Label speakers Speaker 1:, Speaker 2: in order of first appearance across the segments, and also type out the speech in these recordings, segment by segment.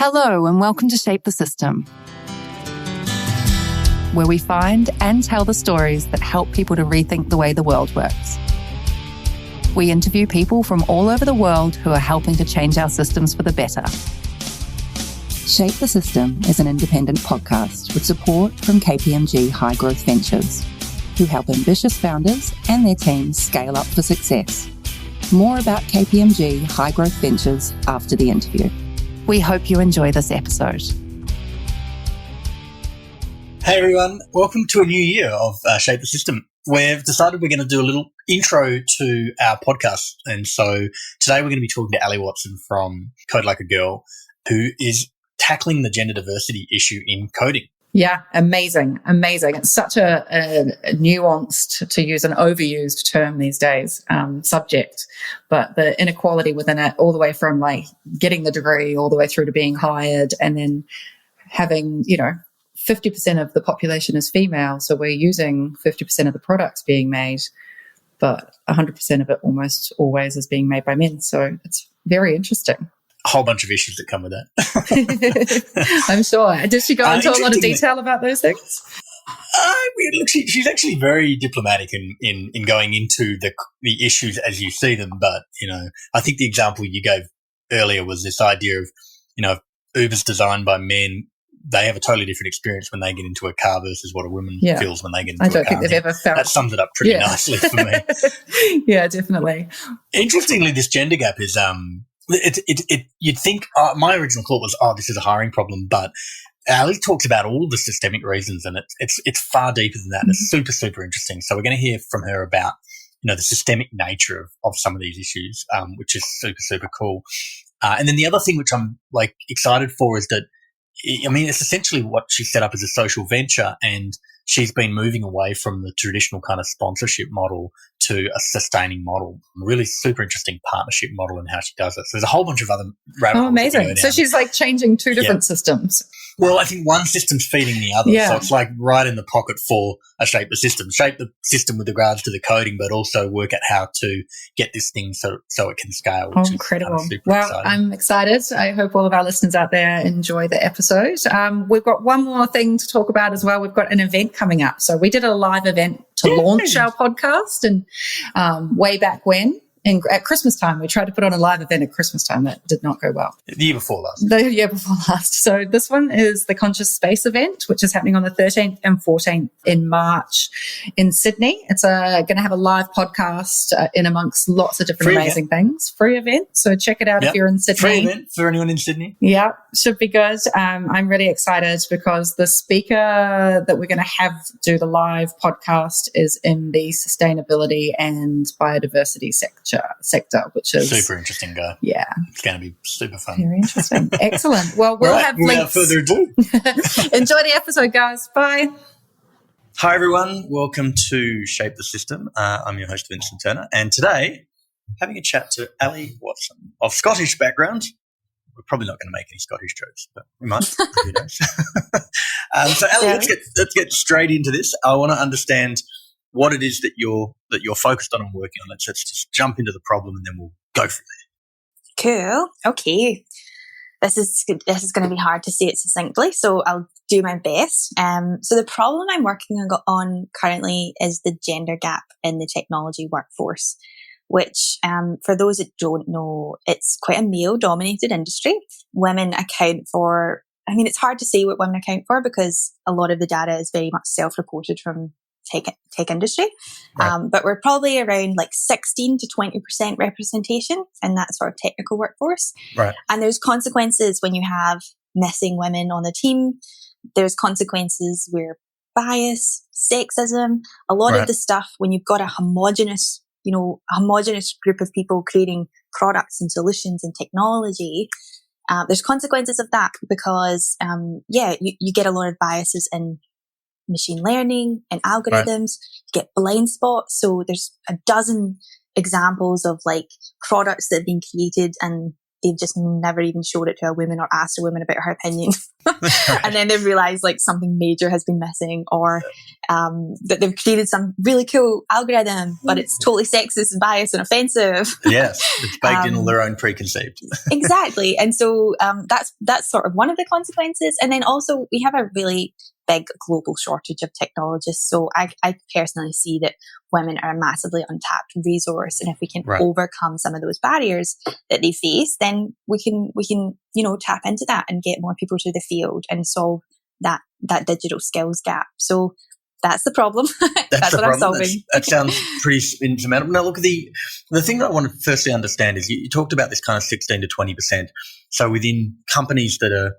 Speaker 1: Hello and welcome to Shape the System, where we find and tell the stories that help people to rethink the way the world works. We interview people from all over the world who are helping to change our systems for the better. Shape the System is an independent podcast with support from KPMG High Growth Ventures, who help ambitious founders and their teams scale up for success. More about KPMG High Growth Ventures after the interview. We hope you enjoy this episode.
Speaker 2: Hey everyone, welcome to a new year of Shape the System. We've decided we're going to do a little intro to our podcast. And so today we're going to be talking to Ali Watson from Code Like a Girl, who is tackling the gender diversity issue in coding.
Speaker 3: Yeah, amazing. It's such a nuanced, to use an overused term these days, subject. But the inequality within it, all the way from like getting the degree all the way through to being hired, and then having, 50% of the population is female. So we're using 50% of the products being made, but 100% of it almost always is being made by men. So it's very interesting.
Speaker 2: A whole bunch of issues that come with that.
Speaker 3: I'm sure. Did she go into a lot of detail about those things?
Speaker 2: Look, she's actually very diplomatic in going into the issues as you see them. But, I think the example you gave earlier was this idea of, if Uber's designed by men, they have a totally different experience when they get into a car versus what a woman feels when they get into a car.
Speaker 3: I don't think they've ever felt.
Speaker 2: That sums it up pretty nicely for me.
Speaker 3: Yeah, definitely.
Speaker 2: Interestingly, this gender gap is you'd think my original thought was, this is a hiring problem, but Ali talks about all the systemic reasons, and it's far deeper than that. And it's super, super interesting. So we're going to hear from her about the systemic nature of some of these issues, which is super, super cool. And then the other thing which I'm excited for is that, it's essentially what she set up as a social venture, and she's been moving away from the traditional kind of sponsorship model to a sustaining model. Really super interesting partnership model and how she does it. So there's a whole bunch of other rabbit holes.
Speaker 3: Oh, amazing. So she's changing two different systems.
Speaker 2: Well, I think one system's feeding the other.
Speaker 3: Yeah.
Speaker 2: So it's right in the pocket for a Shape the System. Shape the system with regards to the coding, but also work out how to get this thing so it can scale. Which
Speaker 3: incredible.
Speaker 2: Is super
Speaker 3: well,
Speaker 2: exciting.
Speaker 3: I'm excited. I hope all of our listeners out there enjoy the episode. We've got one more thing to talk about as well. We've got an event coming up. So we did a live event to launch our podcast, and way back when. At Christmas time, we tried to put on a live event at Christmas time. That did not go well.
Speaker 2: The year before last.
Speaker 3: So this one is the Conscious Space event, which is happening on the 13th and 14th in March in Sydney. It's going to have a live podcast in amongst lots of different amazing things. Free event. So check it out if you're in Sydney.
Speaker 2: Free event for anyone in Sydney.
Speaker 3: Yeah, should be good. I'm really excited because the speaker that we're going to have do the live podcast is in the sustainability and biodiversity sector, which is
Speaker 2: super interesting guy.
Speaker 3: Yeah,
Speaker 2: it's going to be super fun.
Speaker 3: Very interesting. Excellent. Well, we'll have links.
Speaker 2: Without further ado,
Speaker 3: enjoy the episode, guys. Bye.
Speaker 2: Hi everyone, welcome to Shape the System. I'm your host Vincent Turner, and today having a chat to Ali Watson of Scottish background. We're probably not going to make any Scottish jokes, but we might. Who knows? So Ali, let's get straight into this. I want to understand what it is that you're focused on and working on. Let's just jump into the problem and then we'll go from
Speaker 4: there. Cool. Okay. This is going to be hard to say it succinctly, so I'll do my best. So the problem I'm working on currently is the gender gap in the technology workforce, which for those that don't know, it's quite a male-dominated industry. Women account for, it's hard to say what women account for because a lot of the data is very much self-reported from tech industry, right. But we're probably around 16 to 20% representation in that sort of technical workforce.
Speaker 2: Right.
Speaker 4: And there's consequences when you have missing women on the team. There's consequences where bias, sexism, a lot of the stuff when you've got a homogenous group of people creating products and solutions and technology. There's consequences of that because, you get a lot of biases in machine learning and algorithms, you get blind spots. So there's a dozen examples of products that have been created and they've just never even showed it to a woman or asked a woman about her opinion. And then they've realized like something major has been missing, or that they've created some really cool algorithm, but it's totally sexist and biased and offensive.
Speaker 2: Yes, it's baked in all their own preconceived.
Speaker 4: Exactly. And so that's sort of one of the consequences. And then also we have a really big global shortage of technologists. So I personally see that women are a massively untapped resource. And if we can overcome some of those barriers that they face, then we can, tap into that and get more people to the field and solve that digital skills gap. So that's the problem. That's what I'm solving.
Speaker 2: That sounds pretty insurmountable. Now, look, the thing that I want to firstly understand is you talked about this kind of 16 to 20%. So within companies that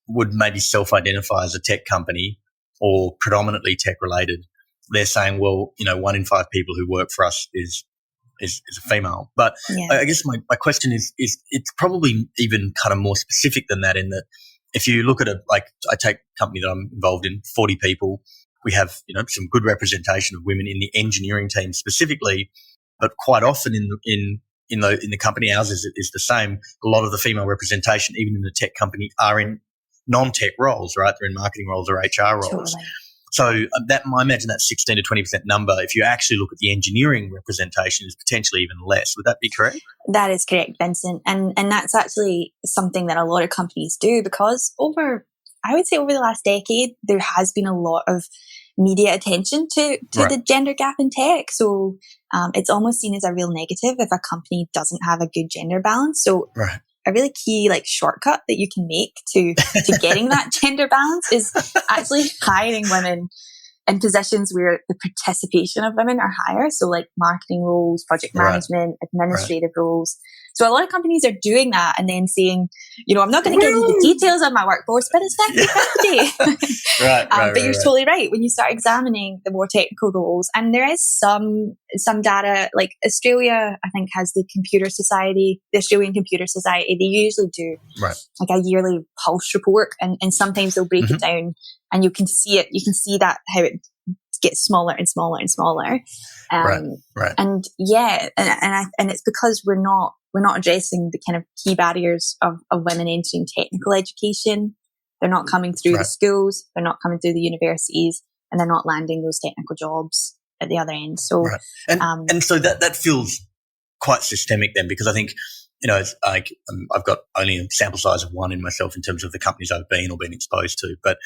Speaker 2: would maybe self-identify as a tech company or predominantly tech-related, they're saying, well, 1 in 5 people who work for us is a female. But I guess my question is it's probably even kind of more specific than that, in that if you look at I take a company that I'm involved in, 40 people, we have, some good representation of women in the engineering team specifically, but quite often in the company, ours is the same. A lot of the female representation, even in the tech company, are in non-tech roles, right? They're in marketing roles or HR roles.
Speaker 4: Totally.
Speaker 2: So I imagine that 16 to 20% number, if you actually look at the engineering representation, is potentially even less. Would that be correct?
Speaker 4: That is correct, Vincent. And that's actually something that a lot of companies do, because over the last decade, there has been a lot of media attention to the gender gap in tech. So it's almost seen as a real negative if a company doesn't have a good gender balance. So a really key shortcut that you can make to getting that gender balance is actually hiring women in positions where the participation of women are higher. So marketing roles, project management, administrative roles. So a lot of companies are doing that and then saying, I'm not going to give you the details of my workforce, but it's 50-50. But you're totally right. When you start examining the more technical roles, and there is some data, like Australia, I think, has the Australian Computer Society. They usually do a yearly pulse report, and sometimes they'll break it down, and you can see it. You can see that how it gets smaller and smaller and smaller. And it's because we're not addressing the kind of key barriers of women entering technical education. They're not coming through the schools, they're not coming through the universities, and they're not landing those technical jobs at the other end. So,
Speaker 2: and so that feels quite systemic then, because I think, it's like I've got only a sample size of 1 in myself in terms of the companies I've been or been exposed to, but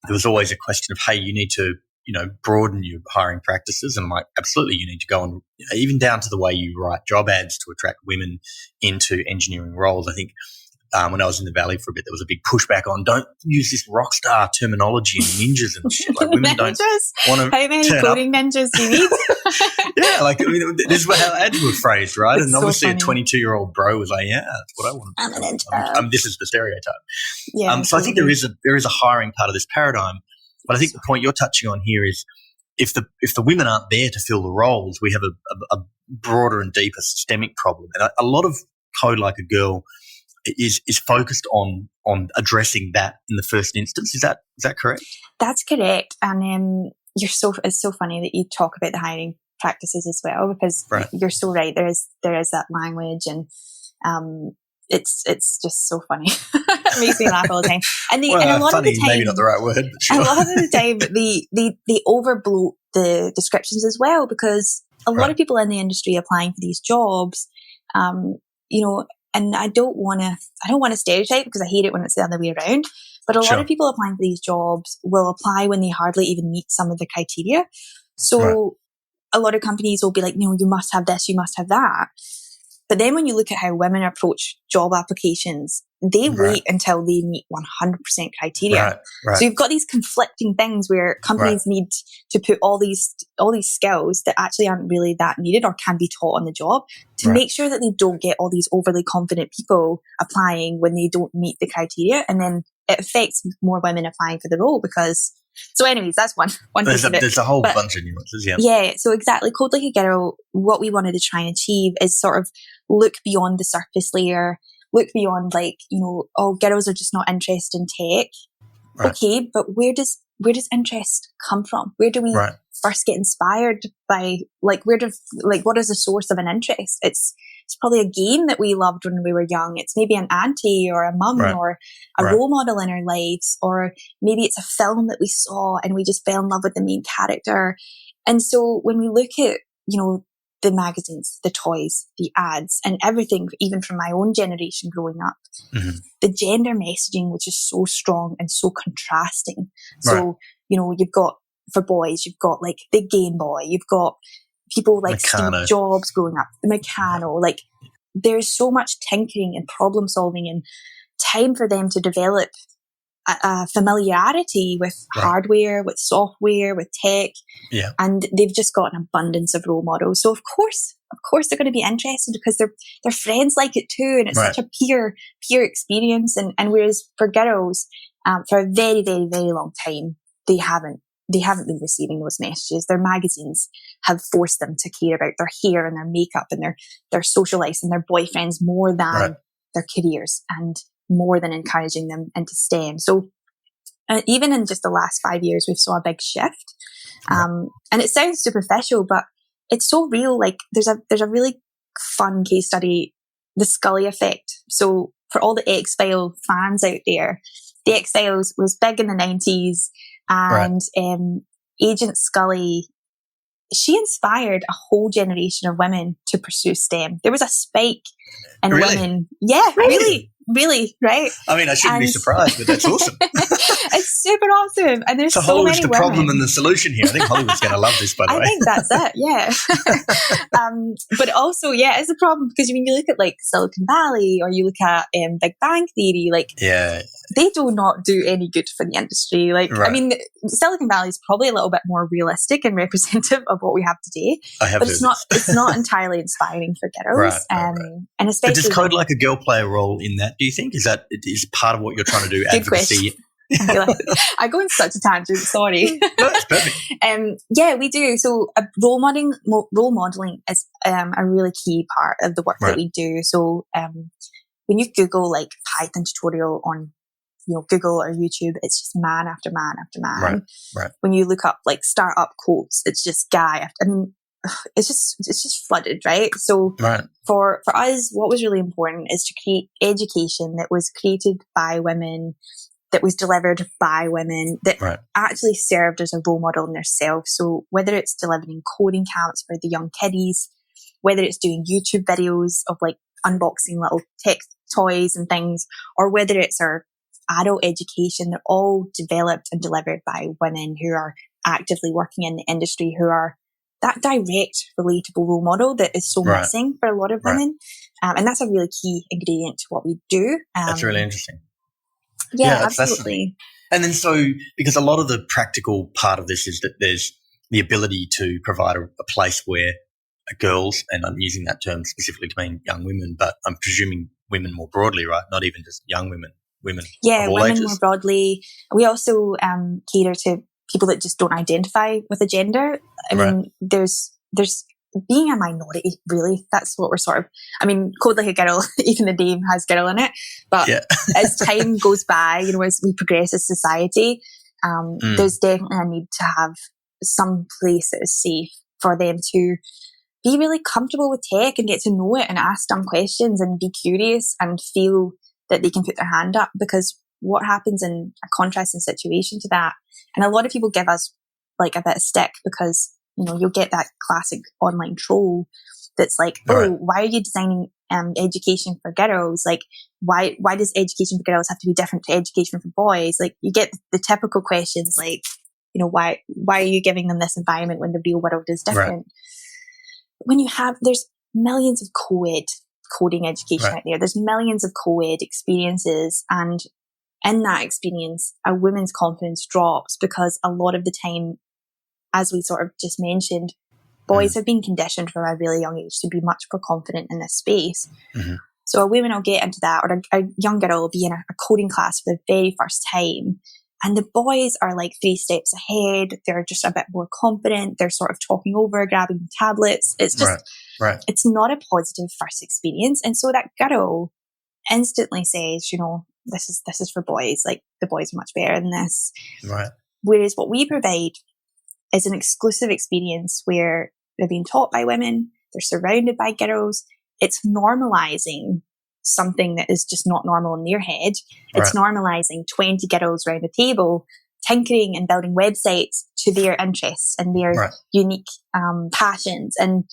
Speaker 2: there was always a question of, hey, you need to broaden your hiring practices. And I'm like, absolutely, you need to go on, even down to the way you write job ads to attract women into engineering roles. I think when I was in the Valley for a bit, there was a big pushback on, don't use this rock star terminology and ninjas and shit. Like, women don't want to.
Speaker 4: How many coding ninjas do you need?
Speaker 2: This is how ads were phrased, right?
Speaker 4: It's
Speaker 2: and obviously
Speaker 4: so funny.
Speaker 2: a 22-year-old bro was like, yeah, that's what I want to do.
Speaker 4: I'm an ninja.
Speaker 2: This is the stereotype.
Speaker 4: Yeah,
Speaker 2: so I think there is a hiring part of this paradigm. But I think the point you're touching on here is if the women aren't there to fill the roles, we have a broader and deeper systemic problem. And a lot of Code Like a Girl is focused on addressing that in the first instance. Is that correct? That's
Speaker 4: correct. And it's so funny that you talk about the hiring practices as well, because you're so right. There is that language, and it's just so funny. It makes me laugh all the time. And a lot
Speaker 2: funny,
Speaker 4: of the time,
Speaker 2: maybe not the right word, but sure.
Speaker 4: A lot of the time, they overbloat the descriptions as well, because a lot of people in the industry applying for these jobs, and I don't want to stereotype, because I hate it when it's the other way around. But a lot of people applying for these jobs will apply when they hardly even meet some of the criteria. So a lot of companies will be like, no, you must have this, you must have that. But then when you look at how women approach job applications, they wait until they meet 100% criteria. So you've got these conflicting things where companies need to put all these skills that actually aren't really that needed or can be taught on the job to make sure that they don't get all these overly confident people applying when they don't meet the criteria. And then it affects more women applying for the role because... So anyways, that's one piece of it.
Speaker 2: There's a whole bunch of nuances,
Speaker 4: Yeah, so exactly. Code Like a Girl, what we wanted to try and achieve is sort of look beyond the surface layer, look beyond girls are just not interested in tech. Okay, but where does interest come from? Where do we first get inspired by, what is the source of an interest? It's it's probably a game that we loved when we were young. It's maybe an auntie or a mum or a role model in our lives, or maybe it's a film that we saw and we just fell in love with the main character. And so when we look at, the magazines, the toys, the ads, and everything, even from my own generation growing up, the gender messaging, which is so strong and so contrasting. So, you've got, for boys, you've got like the Game Boy, you've got people like
Speaker 2: Meccano.
Speaker 4: Steve Jobs growing up, the Meccano, like there's so much tinkering and problem solving and time for them to develop a familiarity with hardware, with software, with tech.
Speaker 2: Yeah.
Speaker 4: And they've just got an abundance of role models. So of course they're going to be interested because their friends like it too. And it's such a peer experience. And whereas for girls, for a very, very, very long time, they haven't been receiving those messages. Their magazines have forced them to care about their hair and their makeup and their social lives and their boyfriends more than their careers and more than encouraging them into STEM. So even in just the last 5 years, we've saw a big shift. And it sounds superficial, but it's so real. Like there's a really fun case study, the Scully effect. So for all the X-Files fans out there, the X-Files was big in the 90s, and Agent Scully, she inspired a whole generation of women to pursue STEM. There was a spike in women. Yeah, really, right?
Speaker 2: I mean, I shouldn't be surprised, but that's awesome.
Speaker 4: It's super awesome. And there's so
Speaker 2: Hollywood's
Speaker 4: many
Speaker 2: the
Speaker 4: women.
Speaker 2: problem and the solution here. I think Hollywood's going to love this, by the way.
Speaker 4: I think that's it, yeah. But also, it's a problem because when you look at like Silicon Valley or you look at Big Bang Theory, like they do not do any good for the industry. Like, I mean, Silicon Valley is probably a little bit more realistic and representative of what we have today, but it's not entirely inspiring for girls. And especially,
Speaker 2: but does Code Like a Girl play a role in that? Do you think is part of what you're trying to do? Advocacy.
Speaker 4: I go in such a tangent. Sorry.
Speaker 2: No, that's perfect.
Speaker 4: We do. So role modeling is a really key part of the work that we do. So when you Google like Python tutorial on Google or YouTube, it's just man after man after man.
Speaker 2: Right.
Speaker 4: When you look up like startup quotes, it's just guy after. I mean, it's just flooded, right? So for us, what was really important is to create education that was created by women, that was delivered by women, that actually served as a role model in themselves. So whether it's delivering coding camps for the young kiddies, whether it's doing YouTube videos of like unboxing little tech toys and things, or whether it's our adult education, they're all developed and delivered by women who are actively working in the industry, who are that direct, relatable role model that is so missing for a lot of women. And that's a really key ingredient to what we do.
Speaker 2: That's really interesting.
Speaker 4: Yeah, absolutely.
Speaker 2: And then because a lot of the practical part of this is that there's the ability to provide a place where girls, and I'm using that term specifically to mean young women, but I'm presuming women more broadly, right? Not even just young women of all
Speaker 4: women
Speaker 2: ages.
Speaker 4: More broadly. We also cater to people that just don't identify with a gender. I mean, there's being a minority, really. That's what we're sort of, I mean, Code Like a Girl, even the name has girl in it. But as time goes by, as we progress as society, there's definitely a need to have some place that is safe for them to be really comfortable with tech and get to know it and ask dumb questions and be curious and feel that they can put their hand up. Because what happens in a contrasting situation to that, and a lot of people give us like a bit of stick because, you'll get that classic online troll that's like, why are you designing education for girls? Like, why does education for girls have to be different to education for boys? Like, you get the typical questions like, why are you giving them this environment when the real world is different? When there's millions of co-ed coding education out there. There's millions of co-ed experiences, and in that experience, a woman's confidence drops because a lot of the time, as we sort of just mentioned, boys have been conditioned from a really young age to be much more confident in this space. Mm-hmm. So a woman will get into that, or a young girl will be in a coding class for the very first time, and the boys are like 3 steps ahead. They're just a bit more confident. They're sort of talking over, grabbing tablets. It's just, it's not a positive first experience. And so that girl instantly says, this is for boys. Like, the boys are much better than this.
Speaker 2: Right.
Speaker 4: Whereas what we provide is an exclusive experience where they're being taught by women, they're surrounded by girls, it's normalizing something that is just not normal in their head. It's normalizing 20 girls around the table tinkering and building websites to their interests and their unique passions. And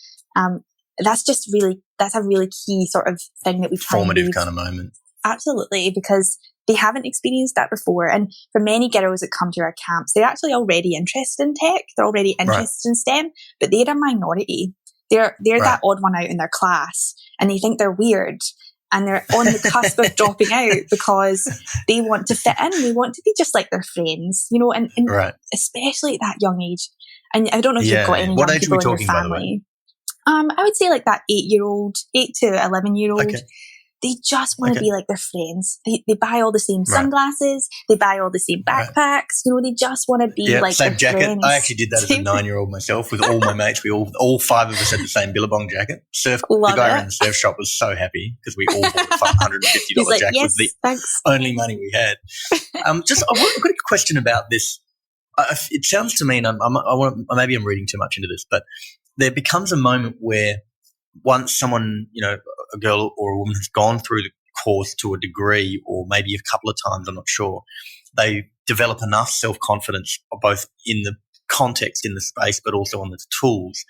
Speaker 4: that's a really key sort of thing that we try
Speaker 2: formative
Speaker 4: and
Speaker 2: kind of moment.
Speaker 4: Absolutely, because they haven't experienced that before. And for many girls that come to our camps, they're actually already interested in tech. They're already interested in STEM, but they're a minority. They're that odd one out in their class, and they think they're weird. And they're on the cusp of dropping out because they want to fit in. They want to be just like their friends, you know, and especially at that young age. And I don't know if you've got any young people in your family. I would say like that 8 to 11-year-old. Okay. They just want to be like their friends. They buy all the same sunglasses. They buy all the same backpacks. You know, they just want to be like
Speaker 2: same
Speaker 4: their
Speaker 2: jacket.
Speaker 4: friends.
Speaker 2: I actually did that as a 9-year-old myself with all my mates. We all 5 of us had the same Billabong jacket. The guy around the surf shop was so happy because we all bought a $150 jacket with the only money we had. I've got a question about this. It sounds to me, and maybe I'm reading too much into this, but there becomes a moment where once someone, you know, a girl or a woman has gone through the course to a degree, or maybe a couple of times, I'm not sure, they develop enough self-confidence, both in the context, in the space, but also on the tools,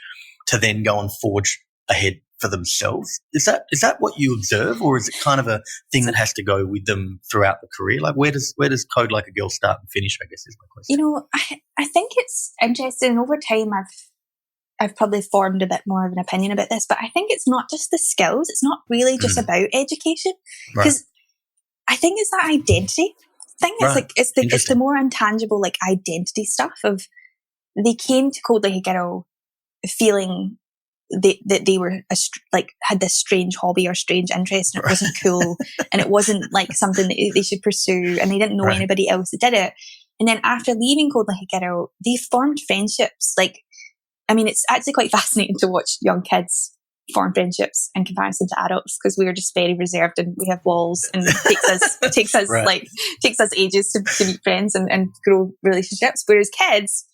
Speaker 2: to then go and forge ahead for themselves. Is that what you observe, or is it kind of a thing that has to go with them throughout the career? Like where does Code Like a Girl start and finish, I guess, is my question.
Speaker 4: You know, I think it's interesting. Over time, I've probably formed a bit more of an opinion about this, but I think it's not just the skills. It's not really just about education, because I think it's that identity thing. It's like it's the more intangible, like identity stuff of they came to Code Like a Girl feeling that they were had this strange hobby or strange interest, and it wasn't cool, and it wasn't like something that they should pursue, and they didn't know anybody else that did it. And then after leaving Code Like a Girl, they formed friendships. Like, I mean, it's actually quite fascinating to watch young kids form friendships in comparison to adults, because we are just very reserved and we have walls, and it takes us ages to meet friends and grow relationships. Whereas kids,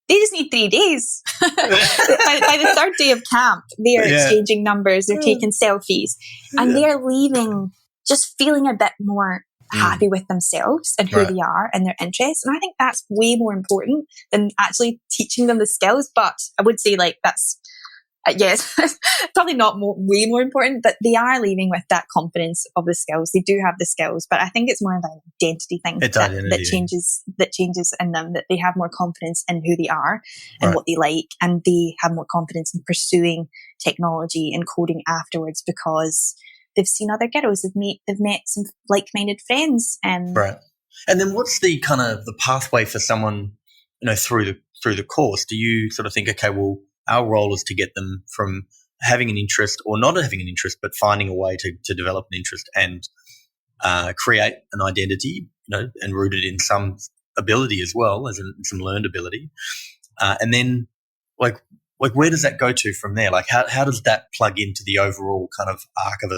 Speaker 4: they just need 3 days. by the third day of camp, they are exchanging numbers, they're taking selfies, and they are leaving just feeling a bit more happy with themselves and who they are and their interests. And I think that's way more important than actually teaching them the skills. But I would say like that's, yes, probably not way more important, but they are leaving with that confidence of the skills. They do have the skills, but I think it's more of an identity thing that changes in them, that they have more confidence in who they are and what they like, and they have more confidence in pursuing technology and coding afterwards because they've seen other girls, they've met some like-minded friends.
Speaker 2: Right. And then what's the kind of the pathway for someone, you know, through the course? Do you sort of think, okay, well, our role is to get them from having an interest or not having an interest, but finding a way to develop an interest and create an identity, you know, and rooted in some ability as well as in some learned ability. And then like where does that go to from there? Like how does that plug into the overall kind of arc of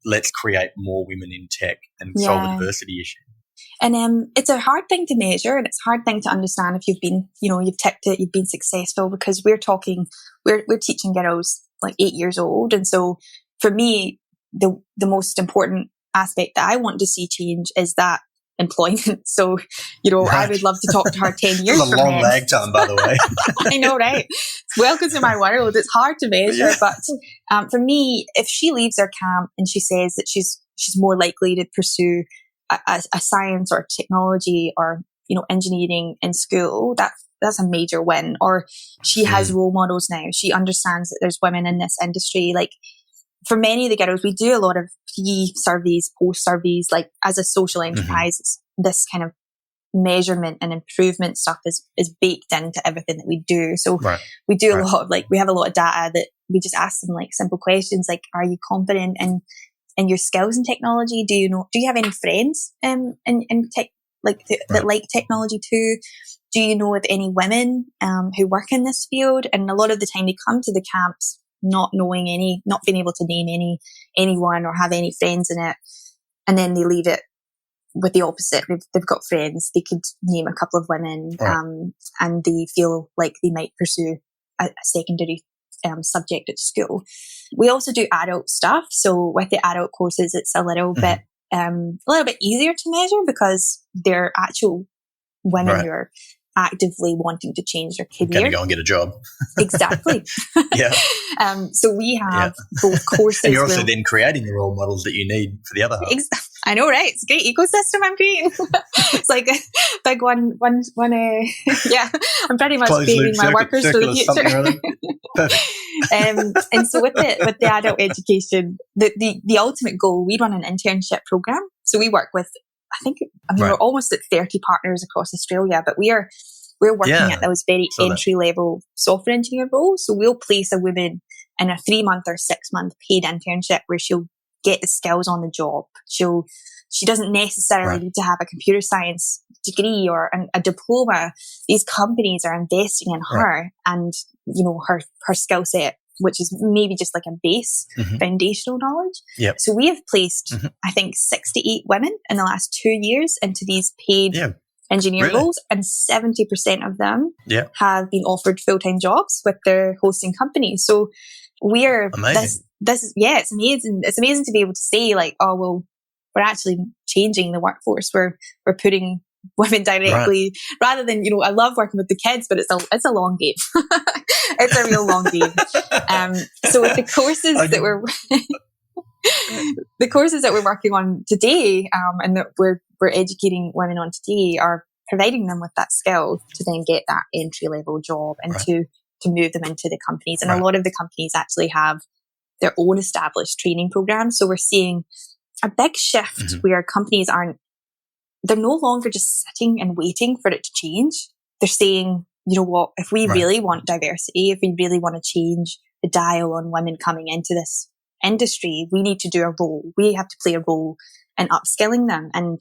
Speaker 2: let's create more women in tech and solve a diversity issue?
Speaker 4: And it's a hard thing to measure, and it's a hard thing to understand if you've been, you know, you've ticked it, you've been successful, because we're teaching girls like 8 years old. And so for me, the most important aspect that I want to see change is that employment. So, you know, I would love to talk to her 10 years
Speaker 2: from now. It's a long lag time, by the way.
Speaker 4: I know, right? Welcome to my world. It's hard to measure, but for me, if she leaves our camp and she says that she's more likely to pursue a science or technology or, you know, engineering in school, that's a major win. Or she has role models now. She understands that there's women in this industry. Like, for many of the girls, we do a lot of pre-surveys, post-surveys. Like, as a social enterprise, this kind of measurement and improvement stuff is baked into everything that we do. So we do a lot of, like, we have a lot of data that we just ask them, like, simple questions like, are you confident in your skills in technology? Do you have any friends in tech, like that like technology too? Do you know of any women who work in this field? And a lot of the time they come to the camps not being able to name anyone or have any friends in it, and then they leave it with the opposite. They've got friends, they could name a couple of women, and they feel like they might pursue a secondary subject at school. We also do adult stuff. So with the adult courses, it's a little bit easier to measure because they're actual women who are actively wanting to change their career.
Speaker 2: Going to go and get a job.
Speaker 4: Exactly.
Speaker 2: Yeah.
Speaker 4: So we have both courses.
Speaker 2: And you're also then creating the role models that you need for the other half.
Speaker 4: I know, right? It's a great ecosystem I'm creating. It's like a big one. Yeah, I'm pretty much creating my workers for the future.
Speaker 2: Perfect.
Speaker 4: And so with the adult education, the ultimate goal, we run an internship program. So we work with, we're almost at 30 partners across Australia, but we're working at those very entry level software engineer roles. So we'll place a woman in a 3-month or 6-month paid internship where she'll get the skills on the job. She doesn't necessarily need to have a computer science degree or a diploma. These companies are investing in her and, her skill set, which is maybe just like a base foundational knowledge.
Speaker 2: Yep.
Speaker 4: So we have placed, I think, 68 women in the last 2 years into these paid engineer roles, and 70% of them have been offered full-time jobs with their hosting companies. So we're
Speaker 2: amazing.
Speaker 4: This is it's amazing. It's amazing to be able to say like, oh well, we're actually changing the workforce. We're putting women directly rather than, I love working with the kids, but it's a long game. It's a real long game. So with the courses that we're working on today, and that we're educating women on today, are providing them with that skill to then get that entry level job and to move them into the companies. And a lot of the companies actually have their own established training programs. So we're seeing a big shift where companies they're no longer just sitting and waiting for it to change. They're saying, you know what, if we really want diversity, if we really want to change the dial on women coming into this industry, we need to do a role. We have to play a role in upskilling them. And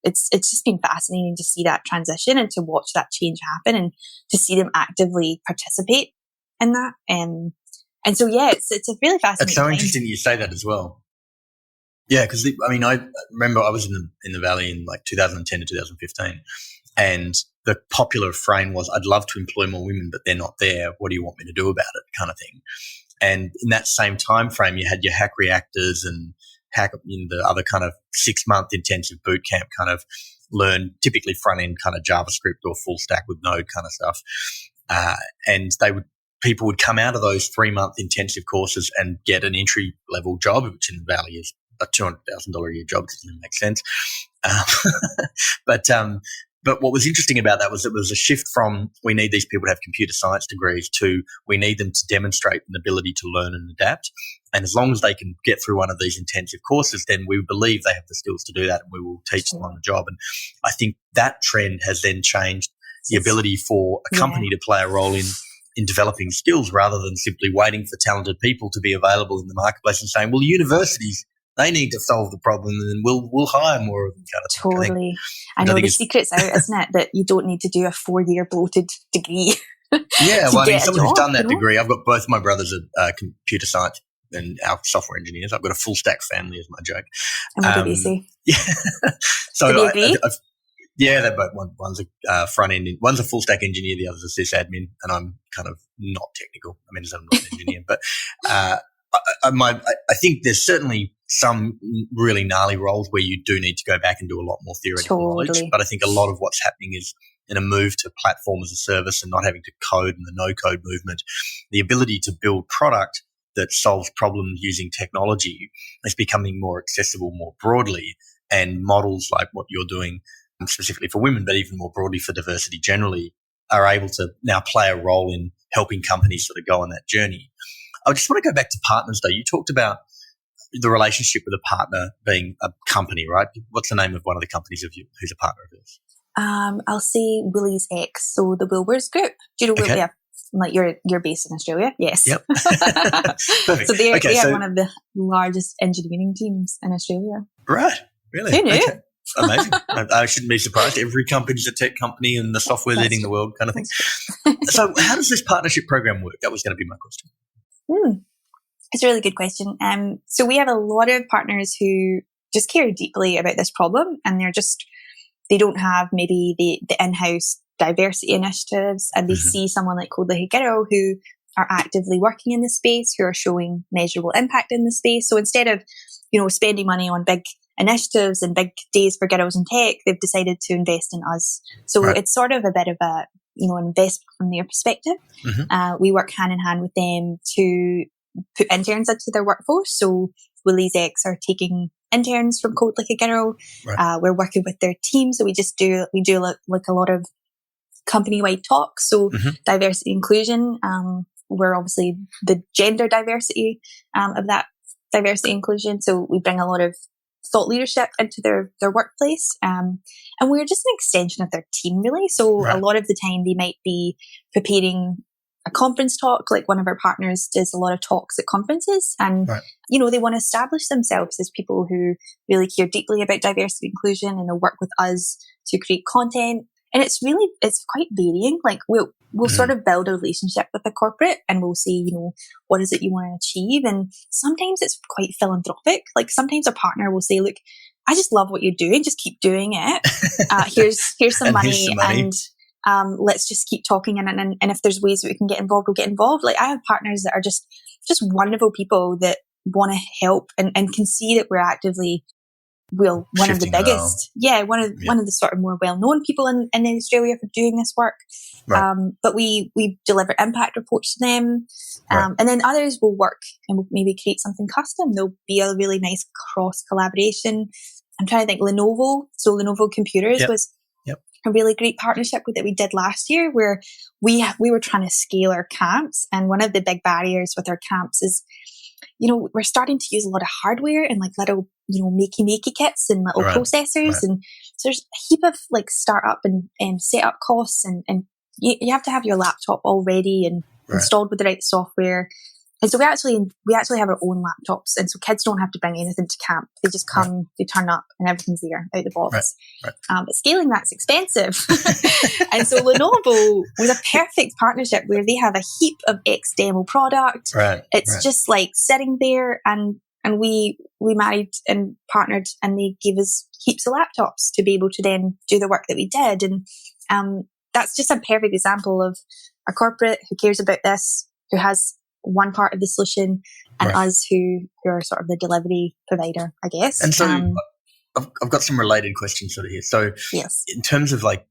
Speaker 4: it's just been fascinating to see that transition and to watch that change happen and to see them actively participate in that. And so, it's a really fascinating
Speaker 2: It's so
Speaker 4: thing.
Speaker 2: interesting you say that as well. Yeah, because I remember I was in the Valley in like 2010 to 2015, and the popular refrain was, "I'd love to employ more women, but they're not there. What do you want me to do about it?" kind of thing. And in that same time frame, you had your hack reactors and the other kind of 6-month intensive boot camp kind of learn typically front end kind of JavaScript or full stack with Node kind of stuff, and people would come out of those 3-month intensive courses and get an entry level job, which in the Valley is a $200,000 a year job. Doesn't make sense. But what was interesting about that was it was a shift from we need these people to have computer science degrees to we need them to demonstrate an ability to learn and adapt. And as long as they can get through one of these intensive courses, then we believe they have the skills to do that, and we will teach them on the job. And I think that trend has then changed the ability for a company to play a role in developing skills rather than simply waiting for talented people to be available in the marketplace and saying, well, universities, they need to solve the problem and then we'll hire more of them. Kind of
Speaker 4: totally. I know the secret's out, isn't it? That you don't need to do a 4-year bloated degree.
Speaker 2: Yeah, well, someone who's done that degree, I've got both my brothers are computer science and our software engineers. I've got a full stack family is my joke.
Speaker 4: And what do they say?
Speaker 2: Yeah. So
Speaker 4: do they agree?
Speaker 2: They're both. One's a front end, one's a full stack engineer, the other's a sysadmin, and I'm kind of not technical. I mean, I'm not an engineer, but I think there's certainly some really gnarly roles where you do need to go back and do a lot more theoretical knowledge. But I think a lot of what's happening is in a move to platform as a service and not having to code and the no-code movement, the ability to build product that solves problems using technology is becoming more accessible more broadly, and models like what you're doing specifically for women, but even more broadly for diversity generally, are able to now play a role in helping companies sort of go on that journey. I just want to go back to partners, though. You talked about the relationship with a partner being a company, right? What's the name of one of the companies of you who's a partner of yours?
Speaker 4: I'll say Woolies X, so the Woolworths Group. Do you know where like you're based in Australia? Yes.
Speaker 2: Yep. Perfect.
Speaker 4: So they have one of the largest engineering teams in Australia.
Speaker 2: Right. Really?
Speaker 4: Who knew?
Speaker 2: Okay. Amazing. I shouldn't be surprised. Every company's a tech company and the software's eating the world kind of thing. So how does this partnership program work? That was going to be my question.
Speaker 4: It's a really good question. So we have a lot of partners who just care deeply about this problem, and they don't have maybe the in-house diversity initiatives, and they see someone like Code Like a Girl who are actively working in the space, who are showing measurable impact in the space. So instead of, spending money on big initiatives and big days for girls in tech, they've decided to invest in us. So it's sort of a bit of a, an investment from their perspective. We work hand in hand with them to put interns into their workforce. So Willie's X are taking interns from Code Like a Girl. We're working with their team. So we do like a lot of company-wide talks. So diversity inclusion. We're obviously the gender diversity of that diversity inclusion. So we bring a lot of thought leadership into their workplace. And we're just an extension of their team, really. So a lot of the time they might be preparing a conference talk. Like one of our partners does a lot of talks at conferences, and they want to establish themselves as people who really care deeply about diversity and inclusion, and they'll work with us to create content. And it's quite varying. Like we'll sort of build a relationship with the corporate, and we'll say, what is it you want to achieve? And sometimes it's quite philanthropic. Like sometimes a partner will say, look, I just love what you're doing. Just keep doing it. Here's some money. And let's just keep talking. And if there's ways that we can get involved, we'll get involved. Like I have partners that are just wonderful people that want to help and can see that we're actively one of the biggest, one of the sort of more well-known people in Australia for doing this work. But we deliver impact reports to them, and then others will work and we'll maybe create something custom. There'll be a really nice cross collaboration. I'm trying to think. Lenovo Computers was a really great partnership that we did last year, where we were trying to scale our camps, and one of the big barriers with our camps is, we're starting to use a lot of hardware and like little, makey kits and little processors. And so there's a heap of like startup and setup costs, and you have to have your laptop all ready and installed with the right software. And so we actually have our own laptops, and so kids don't have to bring anything to camp. They just come, they turn up, and everything's there out the box. But scaling that's expensive. And so Lenovo was a perfect partnership where they have a heap of X-demo product. It's just like sitting there, and we married and partnered, and they gave us heaps of laptops to be able to then do the work that we did. And that's just a perfect example of a corporate who cares about this, who has one part of the solution, and us who are sort of the delivery provider, I guess.
Speaker 2: And so I've got some related questions sort of here. So in terms of like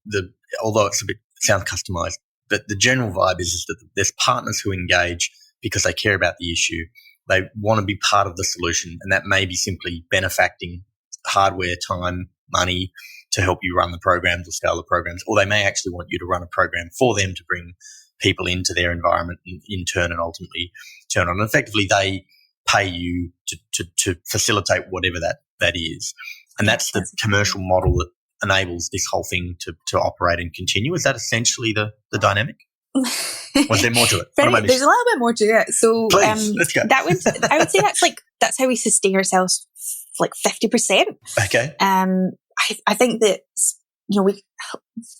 Speaker 2: although it's sounds customized, but the general vibe is that there's partners who engage because they care about the issue. They want to be part of the solution, and that may be simply benefacting hardware, time, money to help you run the programs or scale the programs, or they may actually want you to run a program for them to bring people into their environment and in turn and ultimately turn on. And effectively, they pay you to facilitate whatever that is. And that's the commercial model that enables this whole thing to operate and continue. Is that essentially the dynamic? Was there more to it?
Speaker 4: There's a little bit more to it. So
Speaker 2: please, let's go.
Speaker 4: I would say that's how we sustain ourselves, like 50%.
Speaker 2: Okay.
Speaker 4: I think that,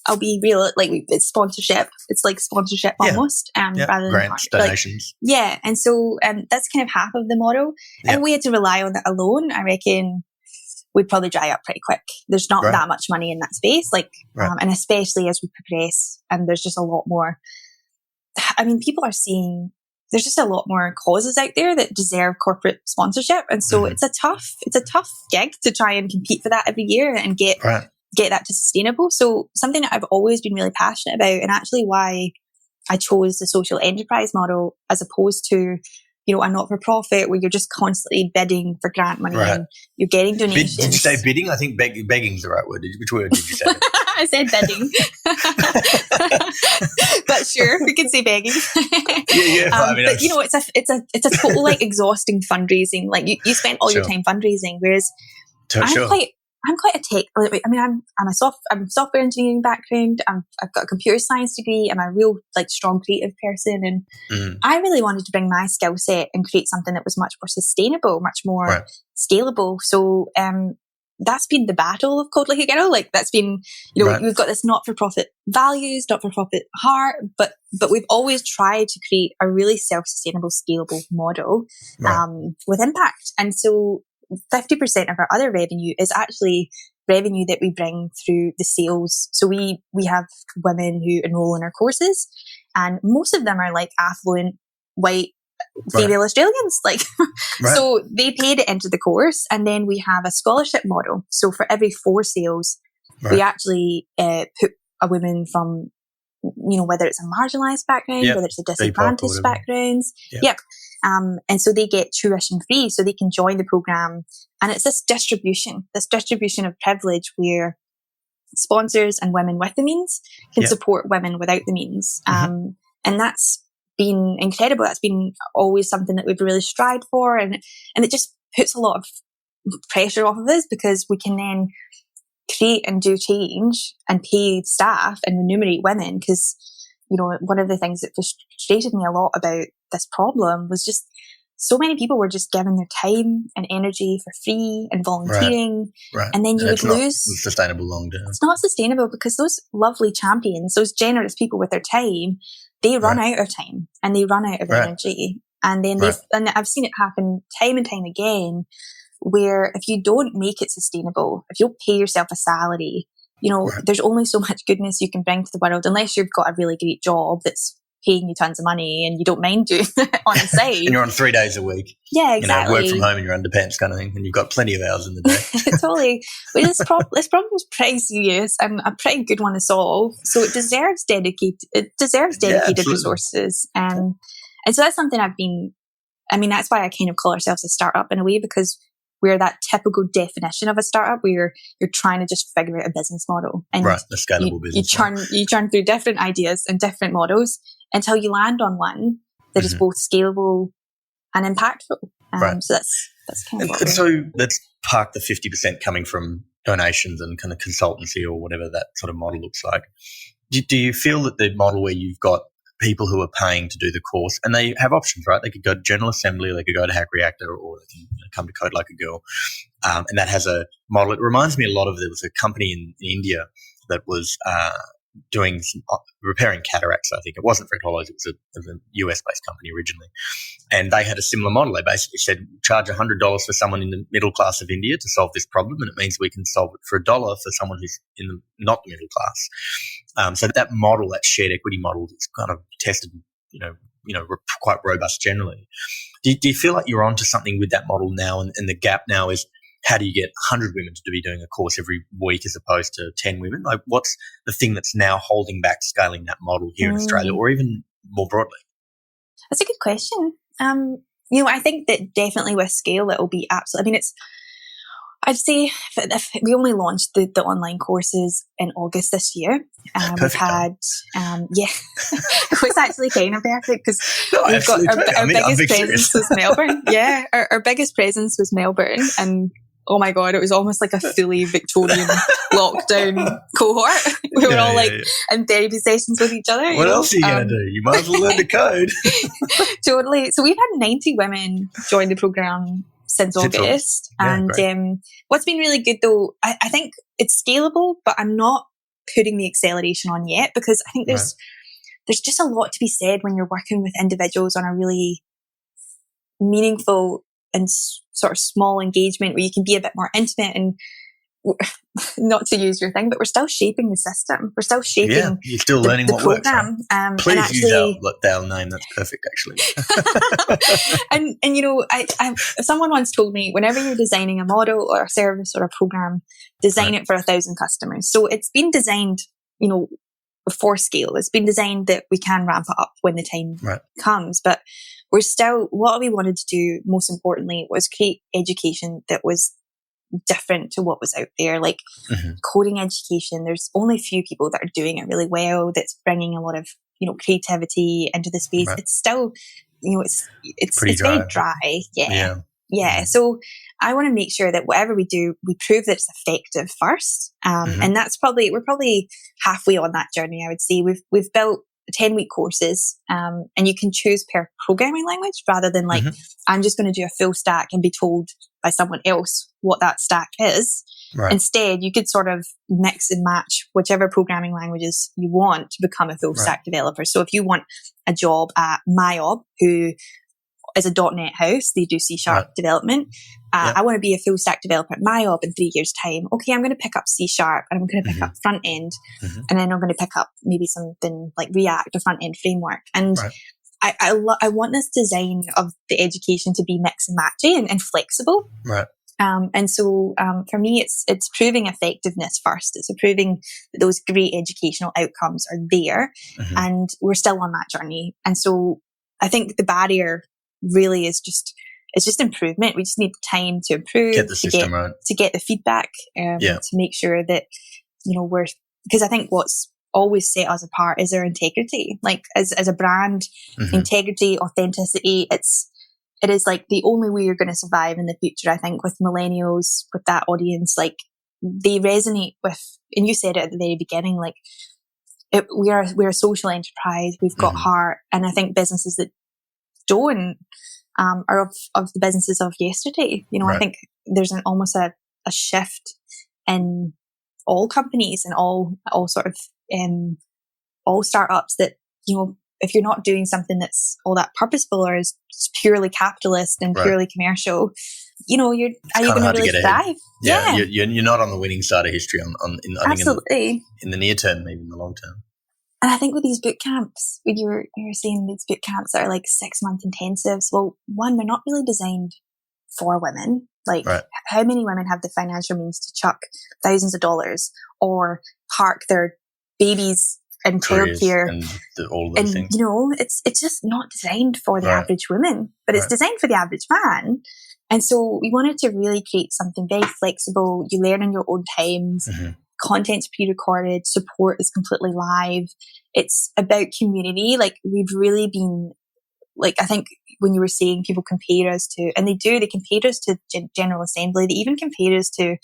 Speaker 4: I'll be real, like it's sponsorship. It's like sponsorship almost, rather than
Speaker 2: grants, donations.
Speaker 4: And so that's kind of half of the model. And we had to rely on that alone. I reckon we'd probably dry up pretty quick. There's not that much money in that space, and especially as we progress, and there's just a lot more. I mean, people are seeing there's just a lot more causes out there that deserve corporate sponsorship, and so it's a tough gig to try and compete for that every year and get that to sustainable. So something that I've always been really passionate about, and actually why I chose the social enterprise model as opposed to, a not-for-profit where you're just constantly bidding for grant money and you're getting donations.
Speaker 2: Did you say bidding? I think begging's the right word. Which word did you say?
Speaker 4: I said bidding. But sure, we can say begging. But it's a total like exhausting fundraising. Like you spend all your time fundraising, whereas I'm quite a tech. I mean, I'm a software engineering background. I've got a computer science degree. I'm a real strong creative person, and I really wanted to bring my skill set and create something that was much more sustainable, much more scalable. So that's been the battle of Code Like a Girl. Like that's been, we've got this not-for-profit values, not-for-profit heart, but we've always tried to create a really self-sustainable, scalable model with impact. And so 50% of our other revenue is actually revenue that we bring through the sales. So we have women who enroll in our courses, and most of them are like affluent white female Australians. Like, so they pay to enter the course, and then we have a scholarship model. So for every 4 sales, we actually put a woman from, whether it's a marginalised background, whether it's a disadvantaged background. Yep. And so they get tuition free, so they can join the program. And it's this distribution of privilege where sponsors and women with the means can support women without the means. And that's been incredible. That's been always something that we've really strived for. And it just puts a lot of pressure off of us, because we can then create and do change and pay staff and remunerate women. Because, one of the things that frustrated me a lot about this problem was just so many people were just giving their time and energy for free and volunteering. Right. And then you would lose.
Speaker 2: It's not sustainable long term.
Speaker 4: It's not sustainable, because those lovely champions, those generous people with their time, they run out of time and they run out of energy. And then and I've seen it happen time and time again, where if you don't make it sustainable, if you don't pay yourself a salary, there's only so much goodness you can bring to the world, unless you've got a really great job that's paying you tons of money and you don't mind doing it on the side.
Speaker 2: And you're on 3 days a week.
Speaker 4: Yeah, exactly.
Speaker 2: Work from home in your underpants kind of thing, and you've got plenty of hours in the day.
Speaker 4: Totally. But this problem's pretty serious and a pretty good one to solve. So it deserves dedicated resources. And so that's something that's why I kind of call ourselves a startup in a way, because we're that typical definition of a startup where you're trying to just figure out a business model. And
Speaker 2: a scalable business
Speaker 4: you churn through different ideas and different models until you land on one that is both scalable and impactful. So that's kind of what
Speaker 2: so let's park the 50% coming from donations and kind of consultancy or whatever that sort of model looks like. Do you feel that the model where you've got people who are paying to do the course, and they have options, right? They could go to General Assembly, they could go to Hack Reactor, or they can come to Code Like a Girl. And that has a model. It reminds me a lot of, there was a company in India that was doing some repairing cataracts, I think. It wasn't Fred Hollows, it was a US-based company originally. And they had a similar model. They basically said, charge $100 for someone in the middle class of India to solve this problem, and it means we can solve it for $1 for someone who's not the middle class. So that model, that shared equity model, is kind of tested, quite robust generally. Do you feel like you're onto something with that model now, and the gap now is, how do you get 100 women to be doing a course every week as opposed to 10 women? Like, what's the thing that's now holding back scaling that model here in Australia, or even more broadly?
Speaker 4: That's a good question. I think that definitely with scale, it will be absolutely, I'd say if we only launched the online courses in August this year. We've had, it was actually kind of perfect, because we've got our biggest presence was Melbourne. Yeah, our biggest presence was Melbourne, and oh my God, it was almost like a fully Victorian lockdown cohort. We were all in therapy sessions with each other.
Speaker 2: What else are you going to do? You might as well learn to code.
Speaker 4: Totally. So we've had 90 women join the program since August. And what's been really good though, I think it's scalable, but I'm not putting the acceleration on yet, because I think there's just a lot to be said when you're working with individuals on a really meaningful and sort of small engagement where you can be a bit more intimate, and not to use your thing, but we're still shaping the system. We're still shaping
Speaker 2: you're still learning what
Speaker 4: program.
Speaker 2: Works. Right? Please use our name. That's perfect, actually.
Speaker 4: and if someone once told me, whenever you're designing a model or a service or a program, design it for 1,000 customers. So it's been designed, for scale. It's been designed that we can ramp it up when the time comes. But we're still, what we wanted to do most importantly was create education that was different to what was out there, like coding education. There's only a few people that are doing it really well, that's bringing a lot of creativity into the space. It's still it's very dry. So I want to make sure that whatever we do, we prove that it's effective first, and that's we're probably halfway on that journey. I would say we've built 10-week courses, and you can choose per programming language rather than I'm just going to do a full stack and be told by someone else what that stack is. Instead, you could sort of mix and match whichever programming languages you want to become a full stack developer. So if you want a job at MyOb, who is a .NET house, they do C# development. I want to be a full stack developer at MyOb in 3 years' time. Okay, I'm going to pick up C# and I'm going to pick up front end, and then I'm going to pick up maybe something like React, a front end framework. And I want this design of the education to be mix and matchy and flexible.
Speaker 2: Right.
Speaker 4: And so for me, it's proving effectiveness first. It's proving that those great educational outcomes are there, and we're still on that journey. And so I think the barrier really is just improvement. We just need the time to improve,
Speaker 2: get the system right,
Speaker 4: to get the feedback, to make sure that because I think what's always set us apart is our integrity. Like as a brand, integrity, authenticity. It is like the only way you're going to survive in the future. I think with millennials, with that audience, like they resonate with, and you said it at the very beginning, like we're a social enterprise. We've got heart, and I think businesses that don't are of the businesses of yesterday. I think there's almost a shift in all companies and all sort of all startups that if you're not doing something that's all that purposeful or is purely capitalist and purely commercial, are you going to really thrive?
Speaker 2: Yeah. You're not on the winning side of history
Speaker 4: Absolutely.
Speaker 2: in the near term, maybe in the long term.
Speaker 4: And I think with these boot camps, when you're seeing these boot camps that are like 6-month intensives, well, one, they're not really designed for women. Like how many women have the financial means to chuck thousands of dollars or park their babies and childcare
Speaker 2: and all those things.
Speaker 4: It's just not designed for the average woman, but it's designed for the average man. And so we wanted to really create something very flexible. You learn in your own times. Content's pre-recorded. Support is completely live. It's about community. Like we've really been, like I think when you were saying people compare us to, and they compare us to General Assembly. They even compare us to,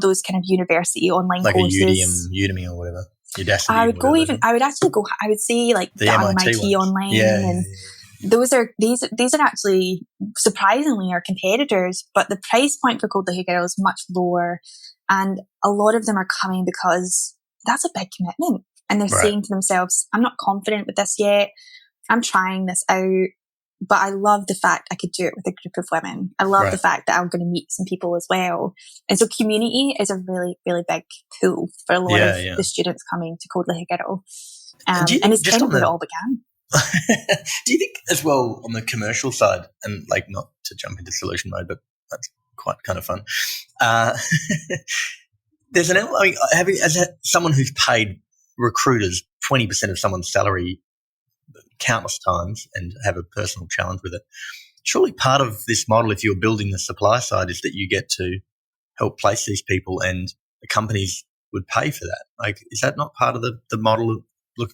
Speaker 4: those kind of university online
Speaker 2: like
Speaker 4: courses.
Speaker 2: Like a Udemy or whatever.
Speaker 4: I would say like the MIT online, and these are actually surprisingly our competitors, but the price point for Code Like a Girl is much lower, and a lot of them are coming because that's a big commitment, and they're saying to themselves, I'm not confident with this yet, I'm trying this out, but I love the fact I could do it with a group of women. I love the fact that I'm going to meet some people as well. And so community is a really, really big pull for a lot of the students coming to Code Like a Girl. And it's kind of where it all began.
Speaker 2: Do you think as well on the commercial side, and like not to jump into solution mode, but that's quite kind of fun. There's as someone who's paid recruiters 20% of someone's salary countless times and have a personal challenge with it. Surely part of this model, if you're building the supply side, is that you get to help place these people and the companies would pay for that. Like, is that not part of the model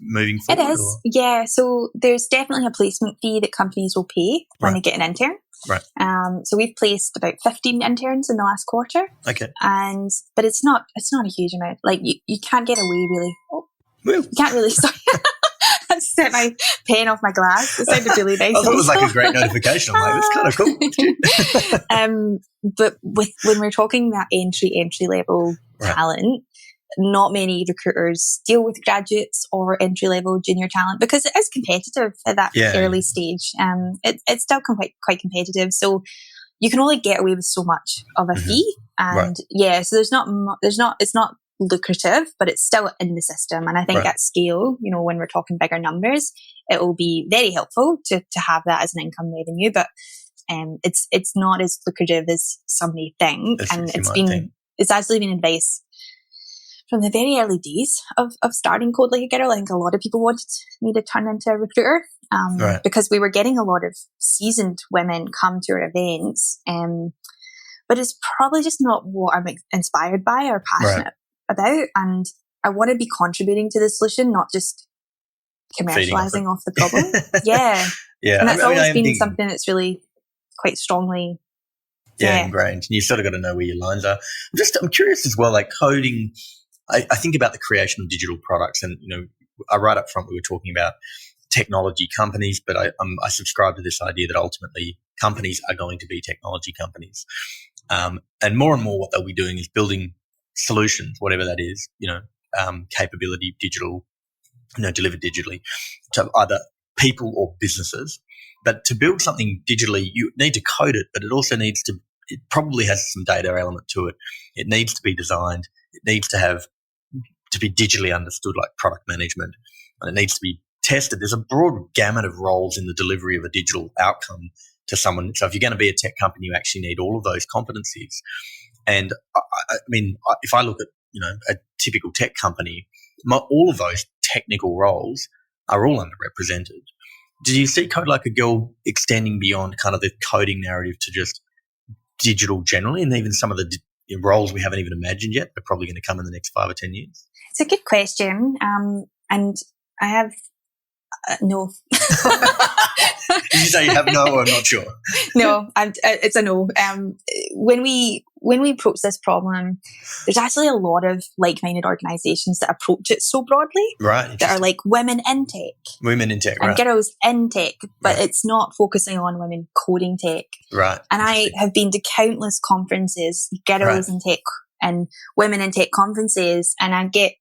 Speaker 2: moving forward?
Speaker 4: It is, yeah. So there's definitely a placement fee that companies will pay when they get an intern.
Speaker 2: Right.
Speaker 4: So we've placed about 15 interns in the last quarter.
Speaker 2: Okay.
Speaker 4: But it's not a huge amount. Like you can't get away really. You can't really. Sorry. I set my pen off my glass. It sounded really nice.
Speaker 2: I thought it was like a great notification. I'm like, that's kind of cool.
Speaker 4: But when we're talking that entry level talent, not many recruiters deal with graduates or entry level junior talent because it is competitive at that early stage. It's still quite competitive. So you can only get away with so much of a fee, and so it's not lucrative, but it's still in the system. And I think at scale, when we're talking bigger numbers, it will be very helpful to have that as an income revenue. But it's not as lucrative as some may think, and it's actually been advice from the very early days of starting Code Like a Girl. I think a lot of people wanted me to turn into a recruiter because we were getting a lot of seasoned women come to our events, but it's probably just not what I'm inspired by or passionate about. And I want to be contributing to the solution, not just commercializing off the problem. Yeah. And that's always been something that's really quite strongly
Speaker 2: ingrained. And you sort of got to know where your lines are. I'm curious as well, like coding. I think about the creation of digital products, and right up front we were talking about technology companies, but I subscribe to this idea that ultimately companies are going to be technology companies, and more what they'll be doing is building solutions, whatever that is, capability, digital, delivered digitally to either people or businesses. But to build something digitally, you need to code it, but it probably has some data element to it. It needs to be designed. It needs to be digitally understood, like product management, and it needs to be tested. There's a broad gamut of roles in the delivery of a digital outcome to someone. So if you're going to be a tech company, you actually need all of those competencies. And I mean, if I look at, a typical tech company, all of those technical roles are all underrepresented. Did you see Code Like a Girl extending beyond kind of the coding narrative to just digital generally, and even some of the roles we haven't even imagined yet are probably going to come in the next 5 or 10 years?
Speaker 4: It's a good question. And I have no.
Speaker 2: Did you say you have no, or I'm not sure?
Speaker 4: No, it's a no. When we approach this problem, there's actually a lot of like-minded organisations that approach it so broadly.
Speaker 2: Right.
Speaker 4: That are like women in tech.
Speaker 2: Women in tech,
Speaker 4: and
Speaker 2: right.
Speaker 4: girls in tech, but
Speaker 2: right.
Speaker 4: It's not focusing on women coding tech.
Speaker 2: Right.
Speaker 4: And I have been to countless conferences, girls in tech and women in tech conferences, and I get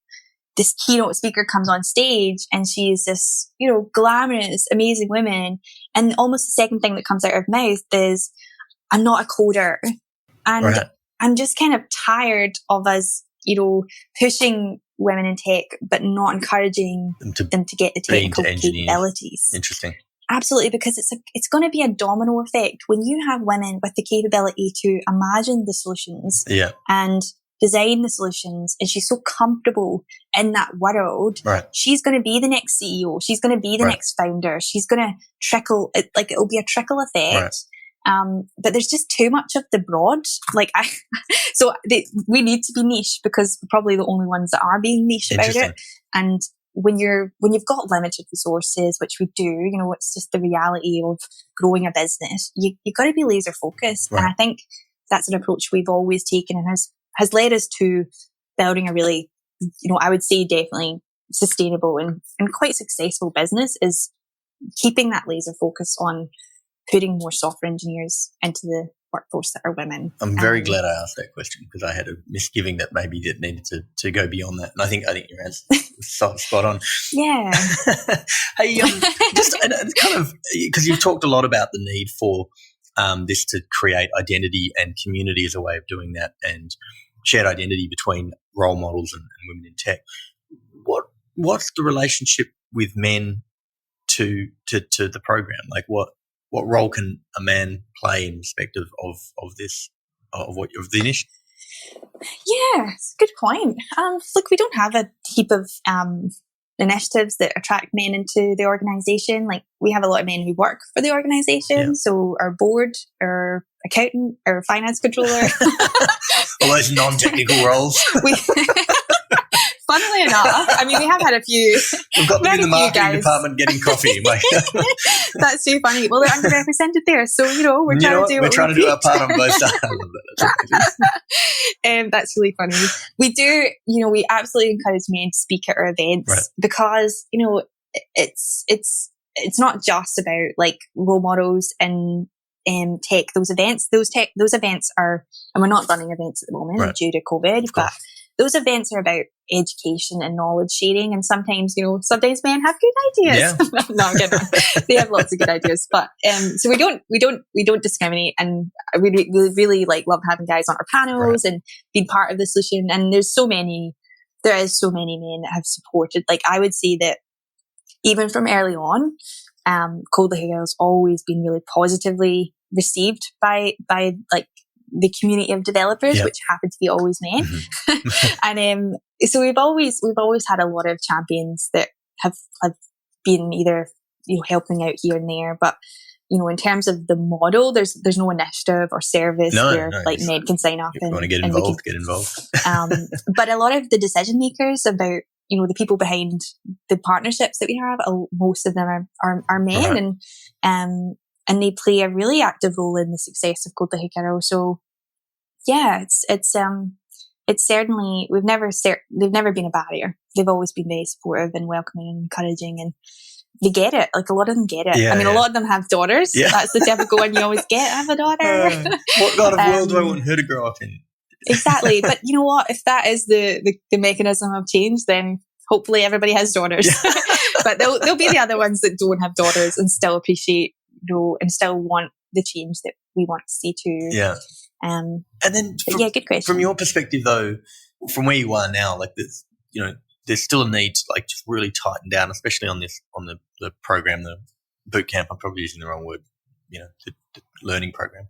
Speaker 4: this keynote speaker comes on stage and she's this, glamorous, amazing woman. And almost the second thing that comes out of her mouth is, I'm not a coder. And I'm just kind of tired of us, pushing women in tech, but not encouraging them to get the technical capabilities.
Speaker 2: Interesting.
Speaker 4: Absolutely, because it's going to be a domino effect when you have women with the capability to imagine the solutions and design the solutions, and she's so comfortable in that world.
Speaker 2: Right.
Speaker 4: She's going to be the next CEO. She's going to be the next founder. She's going to trickle, it'll be a trickle effect. But there's just too much of the broad. We need to be niche because we're probably the only ones that are being niche about it. And when you've got limited resources, which we do, it's just the reality of growing a business. You got to be laser focused, and I think that's an approach we've always taken, and has led us to building a really, I would say definitely sustainable and quite successful business, is keeping that laser focus on putting more software engineers into the workforce that are women.
Speaker 2: I'm very glad I asked that question, because I had a misgiving that maybe it needed to go beyond that. And I think your answer was spot on.
Speaker 4: Yeah.
Speaker 2: Hey, just kind of, because you've talked a lot about the need for this to create identity and community as a way of doing that, and shared identity between role models and women in tech. What's the relationship with men to the program? Like what role can a man play in respect of the initiative?
Speaker 4: Yeah, it's a good point. Look, we don't have a heap of initiatives that attract men into the organisation. Like, we have a lot of men who work for the organisation. So our board, our accountant, our finance controller.
Speaker 2: All those non-technical roles.
Speaker 4: Funnily enough, we have had a few.
Speaker 2: We've got them in the marketing department getting coffee.
Speaker 4: That's so funny. Well, they're underrepresented there, so we're trying to do our part on both sides. That's really funny. We do, we absolutely encourage men to speak at our events because it's not just about like role models and tech. Those events are, and we're not running events at the moment due to COVID, but those events are about education and knowledge sharing, and sometimes men have good ideas.
Speaker 2: Yeah.
Speaker 4: No, I'm kidding. They have lots of good ideas, but so we don't discriminate, and we really like love having guys on our panels and being part of the solution. And there is so many men that have supported. Like, I would say that even from early on, Code Like a Girl has always been really positively received by like the community of developers, which happen to be always men. And so we've always had a lot of champions that have been either helping out here and there, but in terms of the model, there's no initiative or service where men can sign up.
Speaker 2: If you want to get involved, get involved.
Speaker 4: But a lot of the decision makers about the people behind the partnerships that we have, most of them are men, and they play a really active role in the success of Code Like a Girl. So yeah, it's certainly, they've never been a barrier. They've always been very supportive and welcoming and encouraging, and they get it. Like, a lot of them get it. A lot of them have daughters. Yeah. That's the typical one you always get. I have a daughter.
Speaker 2: What kind of world do I want her to grow up in?
Speaker 4: Exactly. But you know what? If that is the mechanism of change, then hopefully everybody has daughters. But there'll be the other ones that don't have daughters and still appreciate, and still want the change that we want to see too.
Speaker 2: Yeah.
Speaker 4: And
Speaker 2: then,
Speaker 4: good question.
Speaker 2: From your perspective, though, from where you are now, like this, there's still a need to like just really tighten down, especially on the program, the boot camp. I'm probably using the wrong word, the learning program.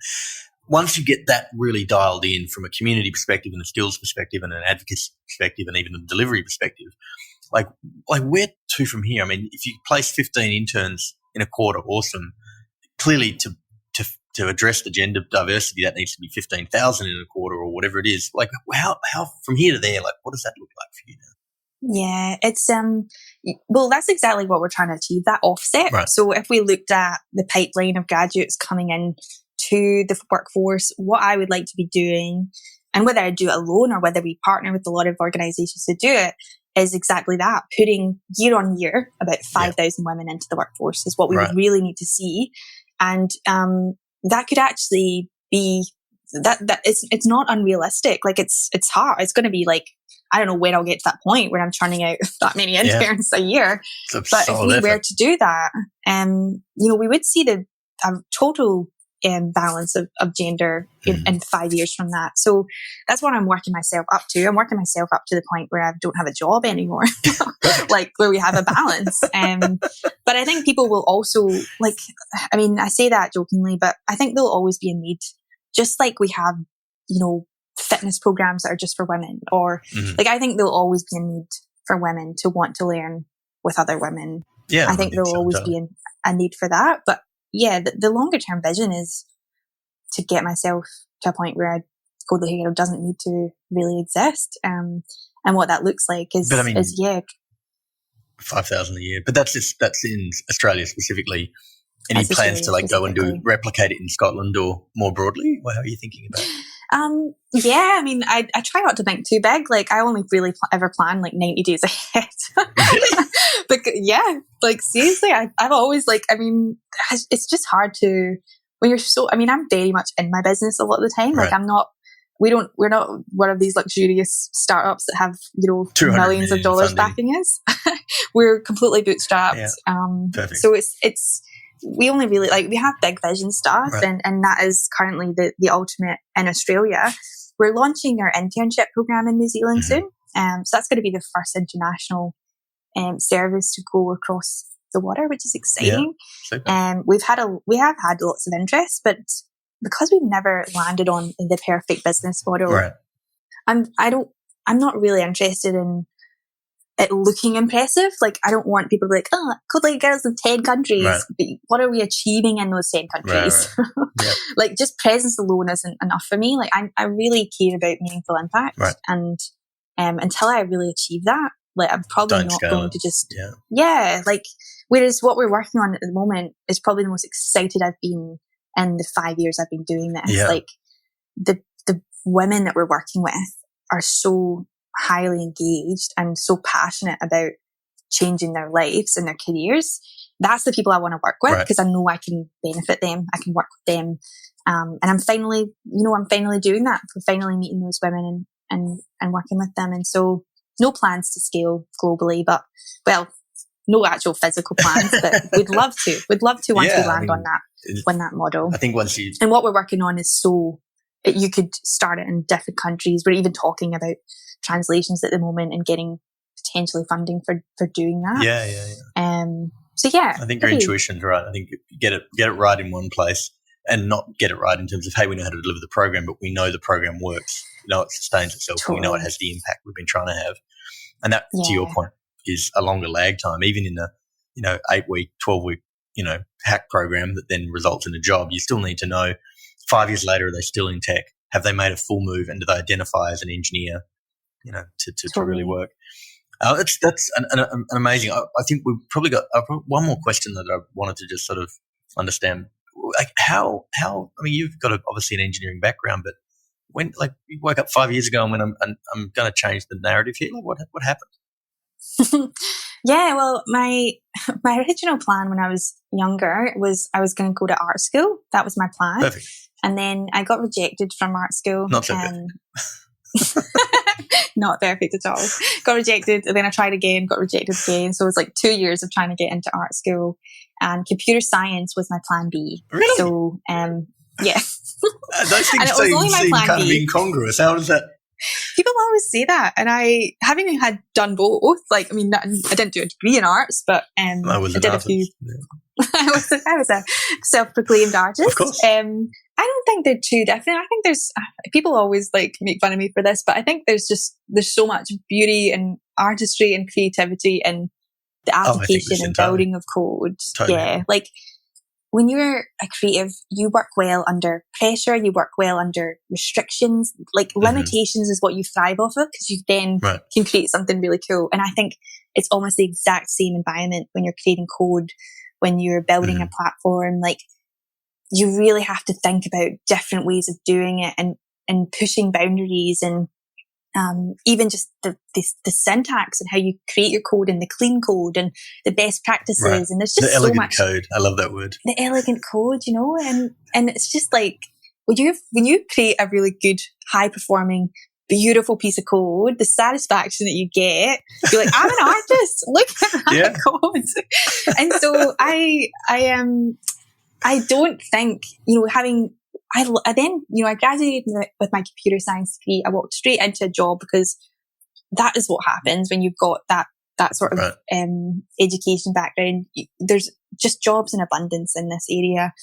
Speaker 2: Once you get that really dialed in from a community perspective and a skills perspective and an advocacy perspective and even a delivery perspective, like where to from here? I mean, if you place 15 interns in a quarter, awesome. Clearly, to address the gender diversity, that needs to be 15,000 in a quarter or whatever it is. Like, how from here to there? Like, what does that look like for you now?
Speaker 4: Yeah, it's well, that's exactly what we're trying to achieve, that offset.
Speaker 2: Right.
Speaker 4: So if we looked at the pipeline of graduates coming in to the workforce, what I would like to be doing, and whether I do it alone or whether we partner with a lot of organizations to do it, is exactly that. Putting year on year about 5,000 women into the workforce is what we would really need to see. And that could actually be that it's not unrealistic. Like it's hard. It's going to be like, I don't know when I'll get to that point where I'm churning out that many interns a year. But if we were to do that, we would see the total balance of gender in 5 years from that. So that's what I'm working myself up to. I'm working myself up to the point where I don't have a job anymore, like where we have a balance. But I think people will also I say that jokingly, but I think there'll always be a need, just like we have, fitness programs that are just for women, or I think there'll always be a need for women to want to learn with other women. Yeah, I think there'll always be a need for that. But yeah, the longer term vision is to get myself to a point where Code Hero doesn't need to really exist. And what that looks like is
Speaker 2: 5,000 a year. But that's in Australia specifically. Any plans to go and replicate it in Scotland or more broadly? How are you thinking about it?
Speaker 4: I try not to think too big. Like I only really ever plan 90 days ahead. But seriously, I've always it's just hard to, when you're so, I'm very much in my business a lot of the time. Like we're not one of these luxurious startups that have, millions of dollars backing us. We're completely bootstrapped. Yeah, so it's, we only really we have big vision stuff, and that is currently the ultimate in Australia. We're launching our internship program in New Zealand soon. So that's going to be the first international service to go across the water, which is exciting. Yeah, we have had lots of interest, but because we've never landed on the perfect business model, I'm not really interested in it looking impressive. Like I don't want people to be like, oh, Code Girls in 10 countries. Right. But what are we achieving in those 10 countries? Right. Yep. Just presence alone isn't enough for me. I really care about meaningful impact. Right. And until I really achieve that, I'm probably not going to just whereas what we're working on at the moment is probably the most excited I've been in the 5 years I've been doing this. Yeah. The women that we're working with are so highly engaged and so passionate about changing their lives and their careers. That's the people I want to work with, because I know I can benefit them. I can work with them. And I'm finally doing that. I'm finally meeting those women and working with them. And so no plans to scale globally, but no actual physical plans, but we'd love to once we land on that model. I think and what we're working on is you could start it in different countries. We're even talking about translations at the moment and getting potentially funding for doing that. Yeah.
Speaker 2: I think your intuition's right. I think get it right in one place, and not get it right in terms of, hey, we know how to deliver the program, but we know the program works. We know it sustains itself. Totally. We know it has the impact we've been trying to have. And that, to your point, is a longer lag time. Even in the 8-week, 12-week, hack program that then results in a job, you still need to know 5 years later, are they still in tech? Have they made a full move, and do they identify as an engineer? To really work. That's an amazing. I think we've probably got one more question that I wanted to just sort of understand. How you've got obviously an engineering background, but when you woke up 5 years ago and when I'm going to change the narrative here, what happened?
Speaker 4: Yeah, well, my original plan when I was younger was I was going to go to art school. That was my plan. Perfect. And then I got rejected from art school.
Speaker 2: Not so perfect.
Speaker 4: Not perfect at all. Got rejected, and then I tried again, got rejected again. So it was 2 years of trying to get into art school, and computer science was my plan B.
Speaker 2: Really?
Speaker 4: So, yeah.
Speaker 2: Those things seem kind of incongruous. How does that?
Speaker 4: People always say that, and I, having done both, like, I mean, I didn't do a degree in arts, but I did a few. Yeah. I was a self-proclaimed artist.
Speaker 2: Of course.
Speaker 4: I don't think they're too different. I think there's, people always like make fun of me for this, but I think there's so much beauty and artistry and creativity in the application and building of code.
Speaker 2: Totally.
Speaker 4: Yeah, like, when you're a creative, you work well under pressure, you work well under restrictions. Like, limitations is what you thrive off of, because you then can create something really cool. And I think it's almost the exact same environment when you're creating code, when you're building a platform. Like, you really have to think about different ways of doing it, and pushing boundaries, and even just the syntax and how you create your code, and the clean code and the best practices. And there's just
Speaker 2: the elegant
Speaker 4: so much
Speaker 2: code. I love that word.
Speaker 4: The elegant code, you know, and it's just like, when you create a really good, high performing, beautiful piece of code, the satisfaction that you get, you're like, I'm an artist. Look at that code. And so I don't think, you know, I then, you know, I graduated with my computer science degree. I walked straight into a job, because that is what happens when you've got that sort of education background. There's just jobs in abundance in this area.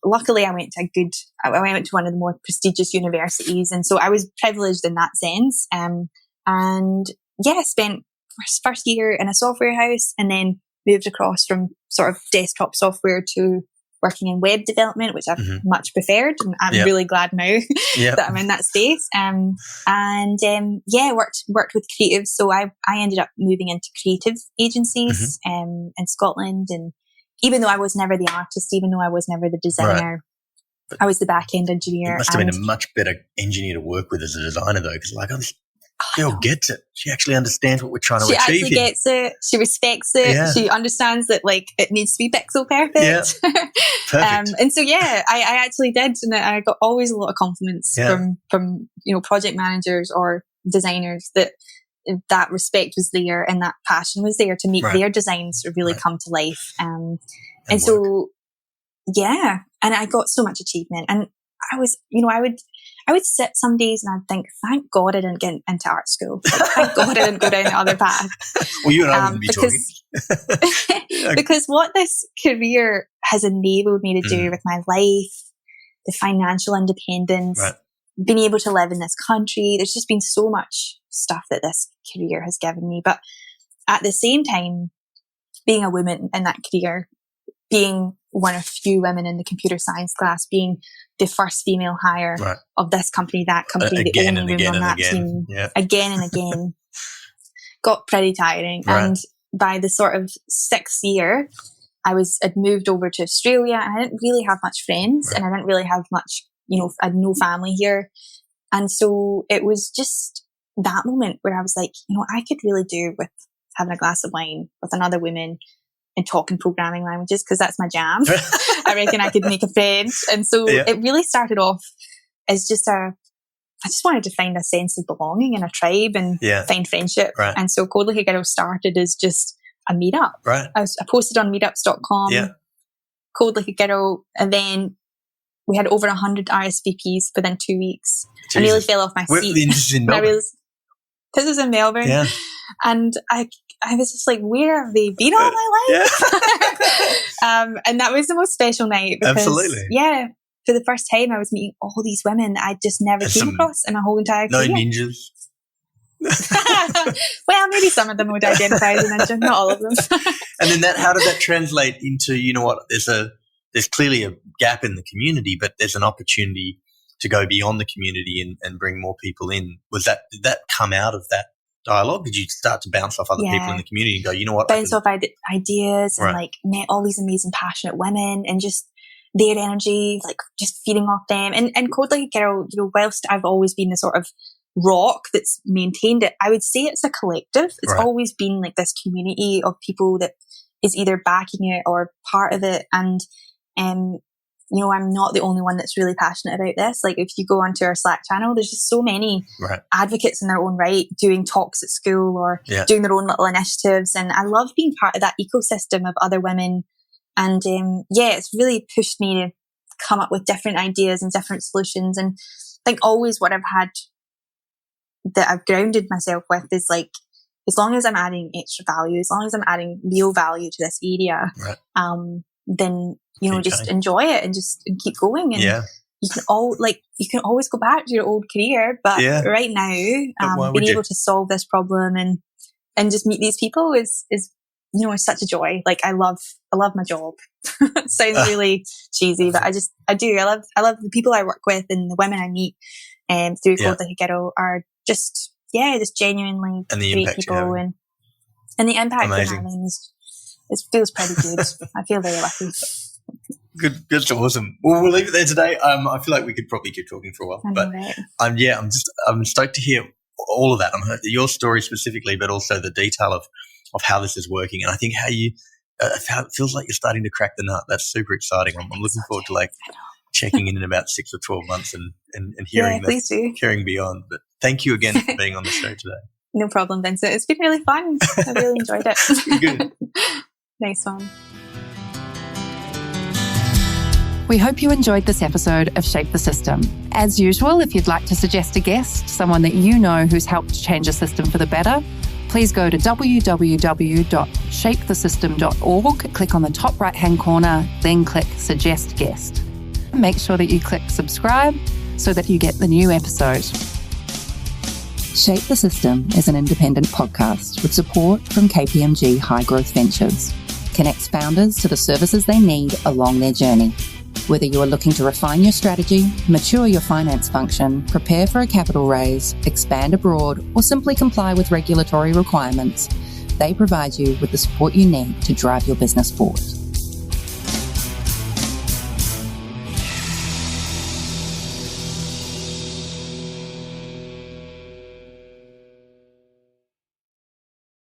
Speaker 4: Luckily, I went to one of the more prestigious universities, and so I was privileged in that sense. And yeah, spent first year in a software house, and then moved across from sort of desktop software to working in web development, which I've much preferred, and I'm really glad now that I'm in that space. Worked with creatives. So I ended up moving into creative agencies in Scotland, and even though I was never the artist, even though I was never the designer, I was the back end engineer.
Speaker 2: It must have been a much better engineer to work with as a designer, though, because like, this girl gets it. She actually understands what we're trying to achieve.
Speaker 4: She actually gets it. She respects it. Yeah. She understands that, like, it needs to be pixel perfect.
Speaker 2: Yeah. Perfect.
Speaker 4: And so, yeah, I actually did, and I got always a lot of compliments from you know, project managers or designers that respect was there and that passion was there to make their designs really come to life. And so, yeah, and I got so much achievement, and I was, you know, I would sit some days and I'd think, thank God I didn't get into art school. Like, thank God I didn't go down the other path.
Speaker 2: Well, you and I wouldn't be talking.
Speaker 4: Because what this career has enabled me to do with my life, the financial independence, being able to live in this country, there's just been so much stuff that this career has given me. But at the same time, being a woman in that career, being one of few women in the computer science class, being the first female hire of this company, that company, the only woman on that team, again and again, got pretty tiring. And by the sort of 6th year, I'd moved over to Australia, and I didn't really have much friends, and I didn't really have much, you know, I had no family here. And so it was just that moment where I was like, you know, I could really do with having a glass of wine with another woman and talking programming languages, because that's my jam. I reckon I could make a friend. And so it really started off as just I just wanted to find a sense of belonging in a tribe and find friendship. And so Code Like a Girl started as just a meetup. I posted on meetups.com, Code Like a Girl, and then we had over 100 RSVPs within 2 weeks. Jesus. I nearly fell off my seat.
Speaker 2: This is in Melbourne.
Speaker 4: This is in Melbourne. Yeah. And I was just like, where have they been all my life? And that was the most special night. Because, for the first time, I was meeting all these women that I just never came across in my whole entire career.
Speaker 2: No ninjas.
Speaker 4: Well, maybe some of them would identify as a ninja, not all of them.
Speaker 2: And then how did that translate into, you know what, there's clearly a gap in the community, but there's an opportunity to go beyond the community and bring more people in. Did that come out of that dialogue? Did you start to bounce off other people in the community and go, you know what?
Speaker 4: Bounce off ideas and like met all these amazing passionate women and just their energy, like just feeding off them. And Code Like a Girl, you know, whilst I've always been the sort of rock that's maintained it, I would say it's a collective. It's always been like this community of people that is either backing it or part of it. And, you know, I'm not the only one that's really passionate about this. Like, if you go onto our Slack channel, there's just so many advocates in their own right doing talks at school or doing their own little initiatives. And I love being part of that ecosystem of other women. And it's really pushed me to come up with different ideas and different solutions. And I think always what I've had that I've grounded myself with is like, as long as I'm adding extra value, as long as I'm adding real value to this area,
Speaker 2: right.
Speaker 4: Then, you know, just enjoy it and just keep going. And you can always go back to your old career, but right now, being able to solve this problem and just meet these people is, you know, it's such a joy. Like I love my job. It sounds really cheesy, but I love the people I work with and the women I meet through Code Like a Girl are just genuinely great people, and the impact they're having it feels pretty good. I feel very lucky.
Speaker 2: Good, that's awesome. Well, we'll leave it there today. I feel like we could probably keep talking for a while, but I'm stoked to hear all of that. Your story specifically, but also the detail of how this is working, and I think how it feels like you're starting to crack the nut. That's super exciting. I'm looking forward to like checking in about 6 or 12 months and hearing hearing beyond. But thank you again for being on the show today.
Speaker 4: No problem, Vincent. It's been really fun. I really enjoyed it.
Speaker 2: Good.
Speaker 4: Nice one.
Speaker 1: We hope you enjoyed this episode of Shape the System. As usual, if you'd like to suggest a guest, someone that you know who's helped change a system for the better, please go to www.shapethesystem.org, click on the top right-hand corner, then click Suggest Guest. Make sure that you click subscribe so that you get the new episode. Shape the System is an independent podcast with support from KPMG High Growth Ventures. Connects founders to the services they need along their journey. Whether you are looking to refine your strategy, mature your finance function, prepare for a capital raise, expand abroad, or simply comply with regulatory requirements, they provide you with the support you need to drive your business forward.